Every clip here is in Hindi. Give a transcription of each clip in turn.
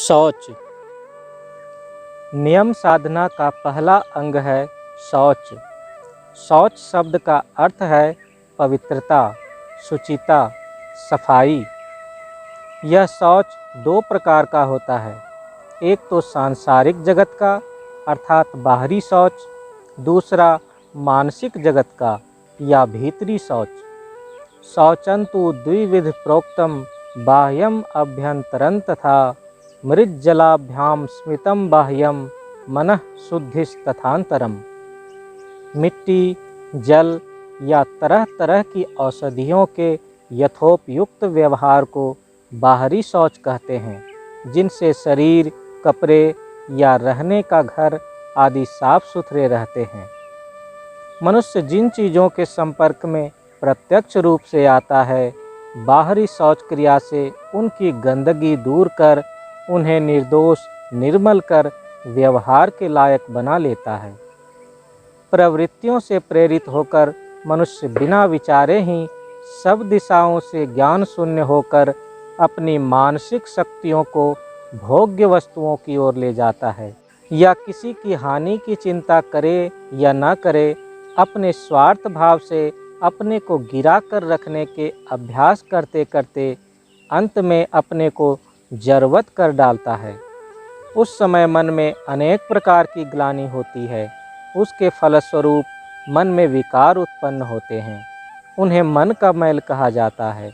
शौच। नियम साधना का पहला अंग है शौच। शौच शब्द का अर्थ है पवित्रता, शुचिता, सफाई। यह शौच दो प्रकार का होता है। एक तो सांसारिक जगत का अर्थात बाहरी शौच, दूसरा मानसिक जगत का या भीतरी शौच। शौचंतु द्विविध प्रोक्तम बाह्यम अभ्यंतरं तथा मृज्जलाभ्याम स्मितम बाह्यम मनः शुद्धिस्तथांतरम। मिट्टी, जल या तरह तरह की औषधियों के यथोपयुक्त व्यवहार को बाहरी शौच कहते हैं, जिनसे शरीर, कपड़े या रहने का घर आदि साफ सुथरे रहते हैं। मनुष्य जिन चीज़ों के संपर्क में प्रत्यक्ष रूप से आता है, बाहरी शौच क्रिया से उनकी गंदगी दूर कर उन्हें निर्दोष निर्मल कर व्यवहार के लायक बना लेता है। प्रवृत्तियों से प्रेरित होकर मनुष्य बिना विचारे ही सब दिशाओं से ज्ञान शून्य होकर अपनी मानसिक शक्तियों को भोग्य वस्तुओं की ओर ले जाता है, या किसी की हानि की चिंता करे या न करे, अपने स्वार्थ भाव से अपने को गिरा कर रखने के अभ्यास करते करते अंत में अपने को जरवत कर डालता है। उस समय मन में अनेक प्रकार की ग्लानि होती है। उसके फलस्वरूप मन में विकार उत्पन्न होते हैं। उन्हें मन का मैल कहा जाता है।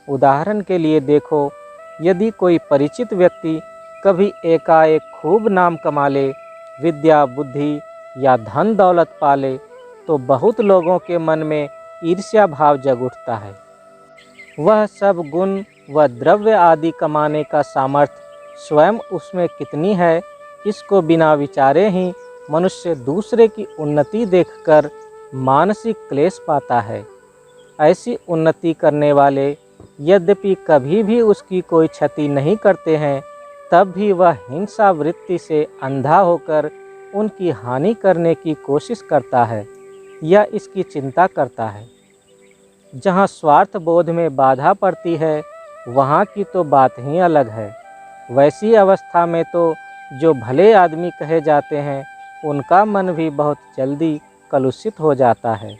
उदाहरण के लिए देखो, यदि कोई परिचित व्यक्ति कभी एकाएक खूब नाम कमा ले, विद्या बुद्धि या धन दौलत पाले, तो बहुत लोगों के मन में ईर्ष्या भाव जग उठता है। वह सब गुण व द्रव्य आदि कमाने का सामर्थ्य स्वयं उसमें कितनी है, इसको बिना विचारे ही मनुष्य दूसरे की उन्नति देखकर मानसिक क्लेश पाता है। ऐसी उन्नति करने वाले यद्यपि कभी भी उसकी कोई क्षति नहीं करते हैं, तब भी वह हिंसा वृत्ति से अंधा होकर उनकी हानि करने की कोशिश करता है या इसकी चिंता करता है। जहाँ स्वार्थ बोध में बाधा पड़ती है, वहाँ की तो बात ही अलग है। वैसी अवस्था में तो जो भले आदमी कहे जाते हैं, उनका मन भी बहुत जल्दी कलुषित हो जाता है।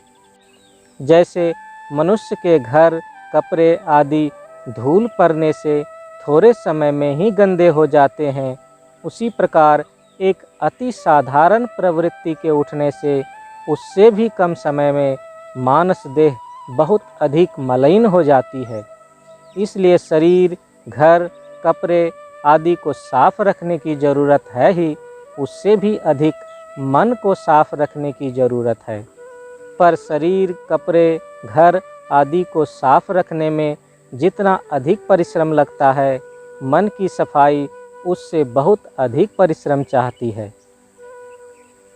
जैसे मनुष्य के घर, कपड़े आदि धूल पड़ने से थोड़े समय में ही गंदे हो जाते हैं, उसी प्रकार एक अति साधारण प्रवृत्ति के उठने से उससे भी कम समय में मानस देह बहुत अधिक मलिन हो जाती है। इसलिए शरीर, घर, कपड़े आदि को साफ रखने की ज़रूरत है ही, उससे भी अधिक मन को साफ रखने की ज़रूरत है। पर शरीर, कपड़े, घर आदि को साफ रखने में जितना अधिक परिश्रम लगता है, मन की सफाई उससे बहुत अधिक परिश्रम चाहती है।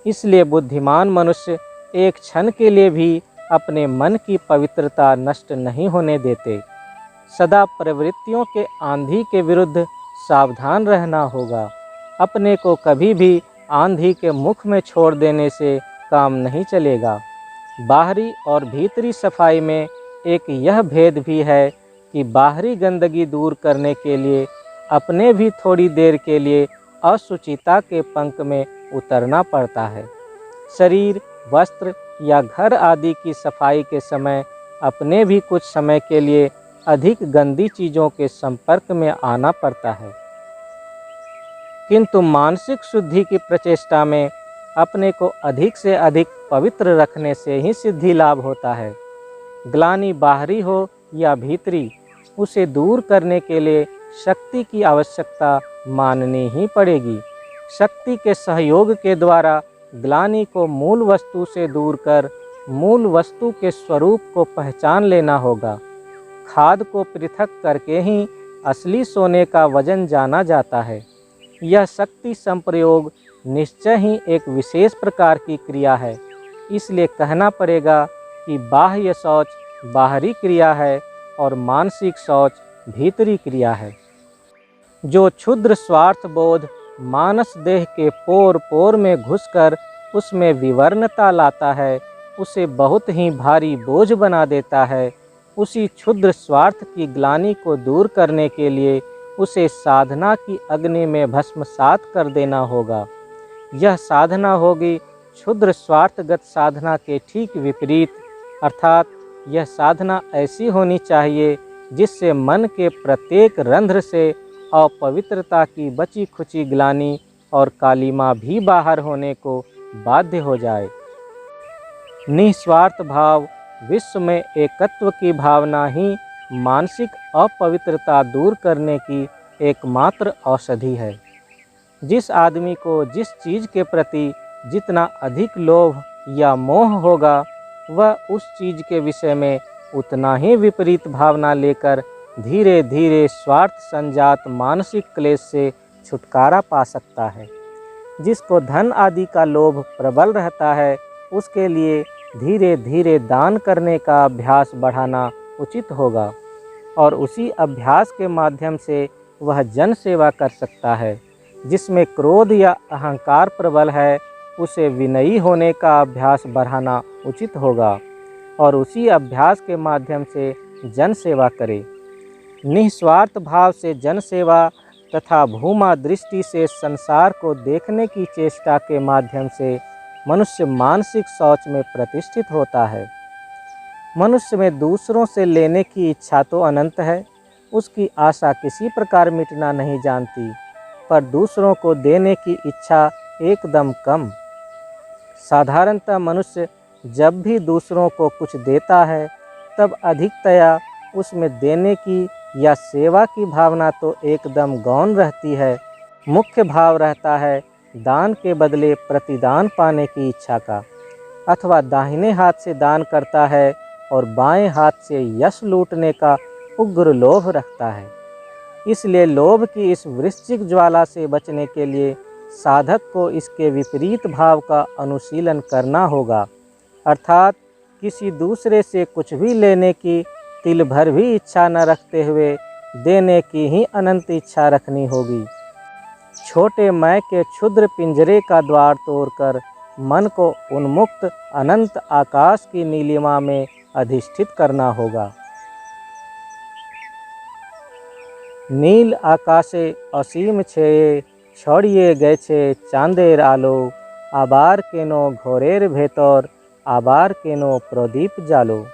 इसलिए बुद्धिमान मनुष्य एक क्षण के लिए भी अपने मन की पवित्रता नष्ट नहीं होने देते। सदा प्रवृत्तियों के आंधी के विरुद्ध सावधान रहना होगा। अपने को कभी भी आंधी के मुख में छोड़ देने से काम नहीं चलेगा। बाहरी और भीतरी सफाई में एक यह भेद भी है कि बाहरी गंदगी दूर करने के लिए अपने भी थोड़ी देर के लिए अशुचिता के पंख में उतरना पड़ता है। शरीर, वस्त्र या घर आदि की सफाई के समय अपने भी कुछ समय के लिए अधिक गंदी चीज़ों के संपर्क में आना पड़ता है। किंतु मानसिक शुद्धि की प्रचेष्टा में अपने को अधिक से अधिक पवित्र रखने से ही सिद्धि लाभ होता है। ग्लानि बाहरी हो या भीतरी, उसे दूर करने के लिए शक्ति की आवश्यकता माननी ही पड़ेगी। शक्ति के सहयोग के द्वारा ग्लानि को मूल वस्तु से दूर कर मूल वस्तु के स्वरूप को पहचान लेना होगा। खाद को पृथक करके ही असली सोने का वजन जाना जाता है। यह शक्ति संप्रयोग निश्चय ही एक विशेष प्रकार की क्रिया है। इसलिए कहना पड़ेगा कि बाह्य शौच बाहरी क्रिया है और मानसिक शौच भीतरी क्रिया है। जो क्षुद्र स्वार्थ बोध मानस देह के पोर पोर में घुसकर उसमें विवर्णता लाता है, उसे बहुत ही भारी बोझ बना देता है। उसी क्षुद्र स्वार्थ की ग्लानि को दूर करने के लिए उसे साधना की अग्नि में भस्मसात कर देना होगा। यह साधना होगी क्षुद्र स्वार्थगत साधना के ठीक विपरीत, अर्थात यह साधना ऐसी होनी चाहिए जिससे मन के प्रत्येक रंध्र से अपवित्रता की बची खुची ग्लानि और कालिमा भी बाहर होने को बाध्य हो जाए। निस्वार्थ भाव, विश्व में एकत्व की भावना ही मानसिक अपवित्रता दूर करने की एकमात्र औषधि है। जिस आदमी को जिस चीज़ के प्रति जितना अधिक लोभ या मोह होगा, वह उस चीज़ के विषय में उतना ही विपरीत भावना लेकर धीरे धीरे स्वार्थ संजात मानसिक क्लेश से छुटकारा पा सकता है। जिसको धन आदि का लोभ प्रबल रहता है, उसके लिए धीरे धीरे दान करने का अभ्यास बढ़ाना उचित होगा और उसी अभ्यास के माध्यम से वह जन सेवा कर सकता है। जिसमें क्रोध या अहंकार प्रबल है, उसे विनयी होने का अभ्यास बढ़ाना उचित होगा और उसी अभ्यास के माध्यम से जन सेवा करे। निस्वार्थ भाव से जन सेवा तथा भूमा दृष्टि से संसार को देखने की चेष्टा के माध्यम से मनुष्य मानसिक शौच में प्रतिष्ठित होता है। मनुष्य में दूसरों से लेने की इच्छा तो अनंत है, उसकी आशा किसी प्रकार मिटना नहीं जानती, पर दूसरों को देने की इच्छा एकदम कम। साधारणतः मनुष्य जब भी दूसरों को कुछ देता है, तब अधिकतया उसमें देने की या सेवा की भावना तो एकदम गौण रहती है। मुख्य भाव रहता है दान के बदले प्रतिदान पाने की इच्छा का, अथवा दाहिने हाथ से दान करता है और बाएं हाथ से यश लूटने का उग्र लोभ रखता है। इसलिए लोभ की इस वृश्चिक ज्वाला से बचने के लिए साधक को इसके विपरीत भाव का अनुशीलन करना होगा, अर्थात किसी दूसरे से कुछ भी लेने की तिल भर भी इच्छा न रखते हुए देने की ही अनंत इच्छा रखनी होगी। छोटे मैं के क्षुद्र पिंजरे का द्वार तोड़कर मन को उन्मुक्त अनंत आकाश की नीलिमा में अधिष्ठित करना होगा। नील आकाशे असीम छे, छड़िए गए छे चांदेर आलो, आबार केनो घोरेर भेतर, आबार केनो प्रदीप जालो।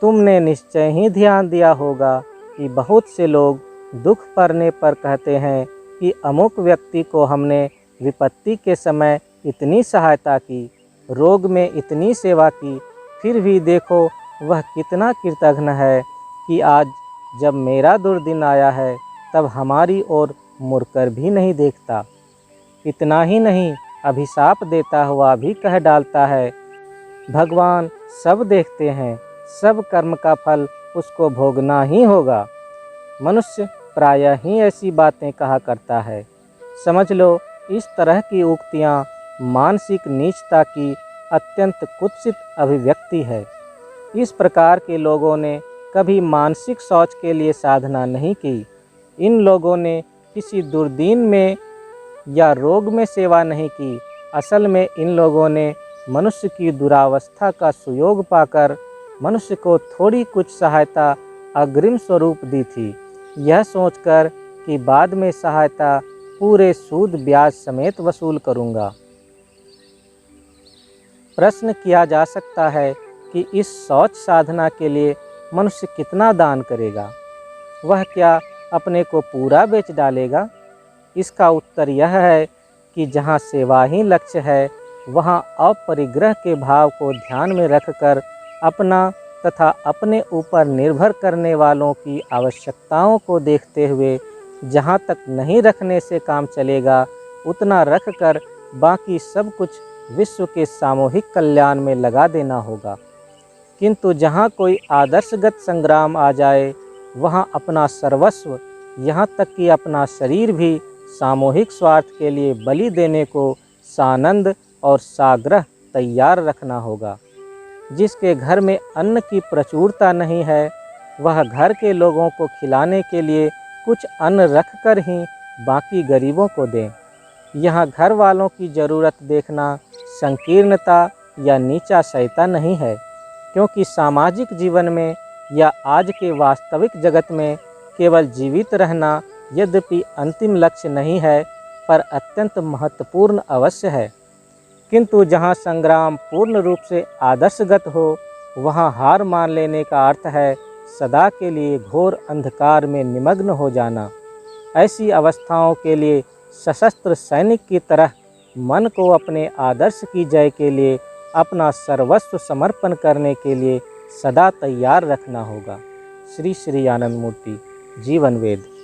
तुमने निश्चय ही ध्यान दिया होगा कि बहुत से लोग दुख पड़ने पर कहते हैं कि अमुक व्यक्ति को हमने विपत्ति के समय इतनी सहायता की, रोग में इतनी सेवा की, फिर भी देखो वह कितना कृतघ्न है कि आज जब मेरा दुर्दिन आया है तब हमारी ओर मुड़कर भी नहीं देखता। इतना ही नहीं, अभिशाप देता हुआ भी कह डालता है, भगवान सब देखते हैं, सब कर्म का फल उसको भोगना ही होगा। मनुष्य प्रायः ही ऐसी बातें कहा करता है। समझ लो, इस तरह की उक्तियाँ मानसिक नीचता की अत्यंत कुत्सित अभिव्यक्ति है। इस प्रकार के लोगों ने कभी मानसिक शौच के लिए साधना नहीं की। इन लोगों ने किसी दुर्दीन में या रोग में सेवा नहीं की। असल में इन लोगों ने मनुष्य की दुरावस्था का सुयोग पाकर मनुष्य को थोड़ी कुछ सहायता अग्रिम स्वरूप दी थी, यह सोचकर कि बाद में सहायता पूरे सूद ब्याज समेत वसूल करूँगा। प्रश्न किया जा सकता है कि इस शौच साधना के लिए मनुष्य कितना दान करेगा? वह क्या अपने को पूरा बेच डालेगा? इसका उत्तर यह है कि जहाँ सेवा ही लक्ष्य है, वहाँ अपरिग्रह के भाव को ध्यान में रखकर अपना तथा अपने ऊपर निर्भर करने वालों की आवश्यकताओं को देखते हुए जहाँ तक नहीं रखने से काम चलेगा, उतना रखकर बाकी सब कुछ विश्व के सामूहिक कल्याण में लगा देना होगा। किंतु जहाँ कोई आदर्शगत संग्राम आ जाए, वहाँ अपना सर्वस्व, यहाँ तक कि अपना शरीर भी सामूहिक स्वार्थ के लिए बलि देने को सानंद और साग्रह तैयार रखना होगा। जिसके घर में अन्न की प्रचुरता नहीं है, वह घर के लोगों को खिलाने के लिए कुछ अन्न रखकर ही बाकी गरीबों को दें। यहाँ घर वालों की ज़रूरत देखना संकीर्णता या नीचा शयता नहीं है, क्योंकि सामाजिक जीवन में या आज के वास्तविक जगत में केवल जीवित रहना यद्यपि अंतिम लक्ष्य नहीं है, पर अत्यंत महत्वपूर्ण अवश्य है। किंतु जहाँ संग्राम पूर्ण रूप से आदर्शगत हो, वहाँ हार मान लेने का अर्थ है सदा के लिए घोर अंधकार में निमग्न हो जाना। ऐसी अवस्थाओं के लिए सशस्त्र सैनिक की तरह मन को अपने आदर्श की जय के लिए अपना सर्वस्व समर्पण करने के लिए सदा तैयार रखना होगा। श्री श्री आनंद मूर्ति, जीवन वेद।